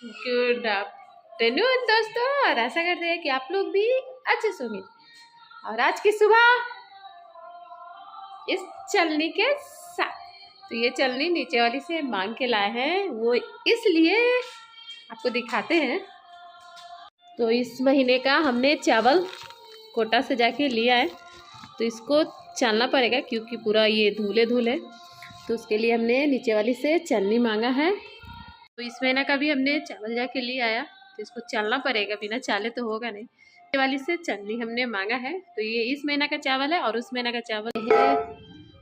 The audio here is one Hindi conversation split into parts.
गुड आफ्टरनून दोस्तों, और आशा करते हैं कि आप लोग भी अच्छे से होंगे। और आज की सुबह इस चलनी के साथ, तो ये चलनी नीचे वाली से मांग के लाए हैं, वो इसलिए आपको दिखाते हैं। तो इस महीने का हमने चावल कोटा से जाके लिया है, तो इसको चालना पड़ेगा क्योंकि पूरा ये धूले है। तो उसके लिए हमने नीचे वाली से चलनी मांगा है। तो इस महीना का भी हमने चावल जाके ले आया, तो इसको चालना पड़ेगा, बिना चाले तो होगा नहीं। ये वाली से चलनी हमने मांगा है। तो ये इस महीना का चावल है और उस महीना का चावल है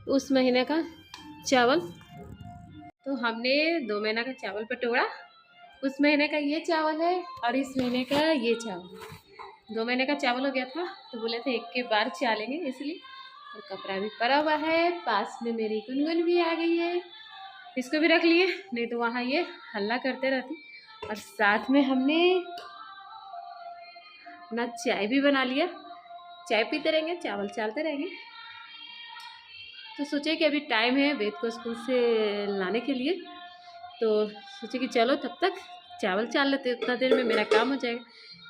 उस महीने का चावल। तो हमने 2 महीना का चावल पटोड़ा, उस महीने का ये चावल है और इस महीने का ये चावल है। 2 महीने का चावल हो गया था, तो बोले थे एक के बार चालेंगे इसलिए। और कपड़ा भी पड़ा हुआ है, पास में मेरी गुनगुन भी आ गई है, इसको भी रख लिए, नहीं तो वहाँ ये हल्ला करते रहती। और साथ में हमने अपना चाय भी बना लिया, चाय पीते रहेंगे, चावल चालते रहेंगे। तो सोचे कि अभी टाइम है वेद को स्कूल से लाने के लिए, तो सोचे कि चलो तब तक चावल चाल लेते, उतना देर में मेरा काम हो जाएगा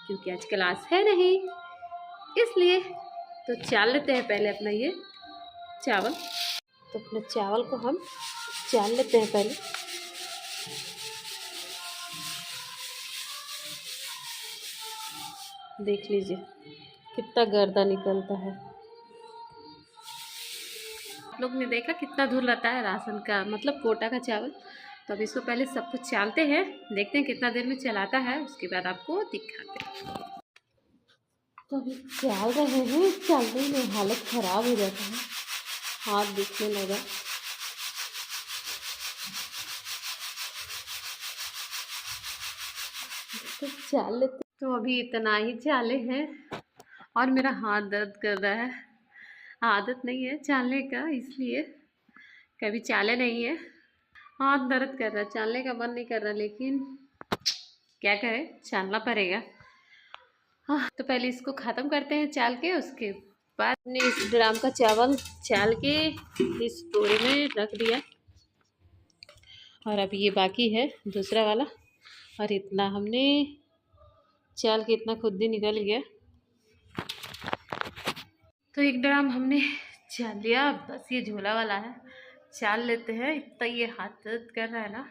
क्योंकि आज क्लास है नहीं, इसलिए। तो चाल लेते हैं पहले अपना ये चावल। तो अपने चावल को हम चाल लेते हैं पहले। देख लीजिए कितना गर्दा निकलता है। आप लोग ने देखा कितना धूल रहता है राशन का, मतलब कोटा का चावल। तो अब इसको पहले सब कुछ चालते हैं, देखते हैं कितना देर में चलाता है, उसके बाद आपको दिखाते हैं। तो अभी चाल रहे हैं, चालने में हालत ख़राब हो जाता है, हाथ दुखने लगा। तो चाल लेते। तो अभी इतना ही चाले हैं और मेरा हाथ दर्द कर रहा है। आदत नहीं है चालने का, इसलिए कभी चाले नहीं है, हाथ दर्द कर रहा है, चालने का मन नहीं कर रहा, लेकिन क्या करें, चालना पड़ेगा। हाँ, तो पहले इसको ख़त्म करते हैं चाल के, उसके बाद हमने इस ड्राम का चावल चाल के इस बोरे में रख दिया। और अब ये बाकी है दूसरा वाला, और इतना हमने चाल के इतना खुद ही निकल गया। तो एक ड्राम हमने चाल लिया, बस ये झोला वाला है, चाल लेते हैं। इतना ये हाथ दर्द कर रहा है ना।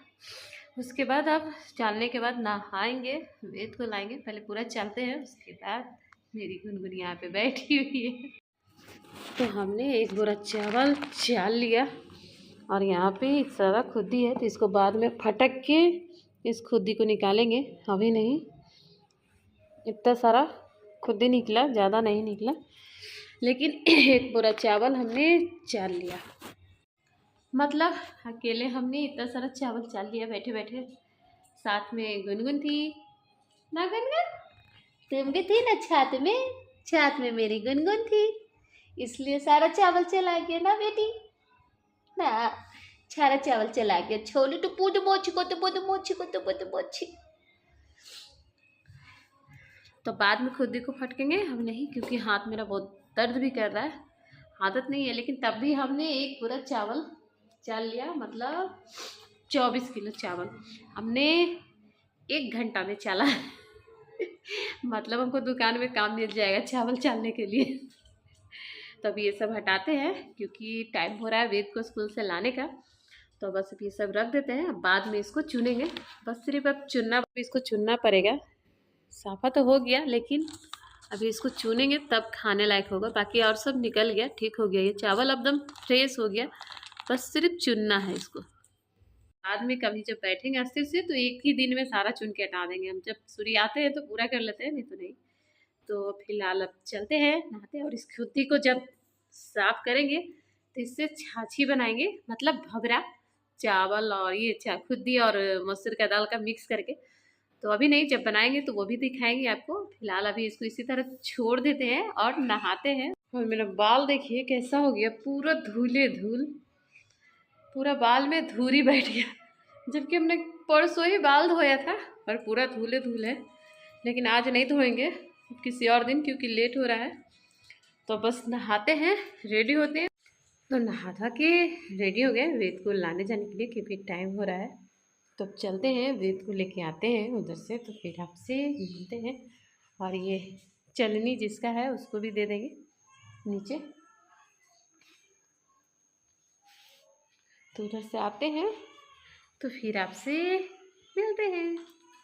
उसके बाद अब चालने के बाद नहाएंगे, वेद को लाएंगे, पहले पूरा चालते हैं, उसके बाद मेरी गुनगुन यहाँ पे बैठी हुई है। तो हमने एक बोरा चावल चाल लिया और यहाँ पे सारा खुद्दी है, तो इसको बाद में फटक के इस खुद्दी को निकालेंगे, अभी नहीं। इतना सारा खुद्दी निकला, ज़्यादा नहीं निकला, लेकिन एक बोरा चावल हमने चाल लिया। मतलब अकेले हमने इतना सारा चावल चाल लिया बैठे बैठे। साथ में गुनगुन थी ना, गुनगुन तुम भी थी ना छात में, छात में मेरी गुनगुन थी, इसलिए सारा चावल चला गया ना बेटी ना, सारा चावल चला गया। छोले तो पूद मोची को तो पूद मोची को तो पूद मोची। तो बाद में खुद ही को फटकेंगे हम नहीं, क्योंकि हाथ मेरा बहुत दर्द भी कर रहा है, आदत नहीं है, लेकिन तब भी हमने एक पूरा चावल चाल लिया, मतलब 24 किलो चावल हमने 1 घंटा में चाला। मतलब हमको दुकान में काम मिल जाएगा चावल चालने के लिए। तो अब ये सब हटाते हैं क्योंकि टाइम हो रहा है वेद को स्कूल से लाने का। तो बस अब ये सब रख देते हैं, बाद में इसको चुनेंगे, बस सिर्फ अब चुनना, इसको चुनना पड़ेगा। साफ़ा तो हो गया, लेकिन अभी इसको चुनेंगे तब खाने लायक होगा। बाकी और सब निकल गया, ठीक हो गया, ये चावल एकदम फ्रेश हो गया, बस सिर्फ चुनना है इसको। बाद में कभी जब बैठेंगे अस्थिर से, तो एक ही दिन में सारा चुन के हटा देंगे। हम जब सूर्य आते हैं तो पूरा कर लेते हैं, नहीं तो नहीं। तो फिलहाल अब चलते हैं नहाते हैं, और इस खुद्दी को जब साफ करेंगे तो इससे छाछी बनाएंगे, मतलब भबरा चावल और ये खुद्दी और मसूर का दाल का मिक्स करके। तो अभी नहीं, जब बनाएंगे तो वो भी दिखाएंगे आपको। फिलहाल अभी इसको इसी तरह छोड़ देते हैं और नहाते हैं। और मेरा बाल देखिए कैसा हो गया, पूरा धूले धूल, पूरा बाल में धूरी बैठ गया, जबकि हमने परसों ही बाल धोया था और पूरा धूले धूल है। लेकिन आज नहीं धोएंगे, किसी और दिन, क्योंकि लेट हो रहा है। तो बस नहाते हैं, रेडी होते हैं। तो नहा था के रेडी हो गए वेद को लाने जाने के लिए, क्योंकि टाइम हो रहा है। तो अब चलते हैं, वेद को लेके आते हैं उधर से, तो फिर आपसे मिलते हैं। और ये चलनी जिसका है उसको भी दे देंगे नीचे। तो उधर से आते हैं तो फिर आपसे मिलते हैं।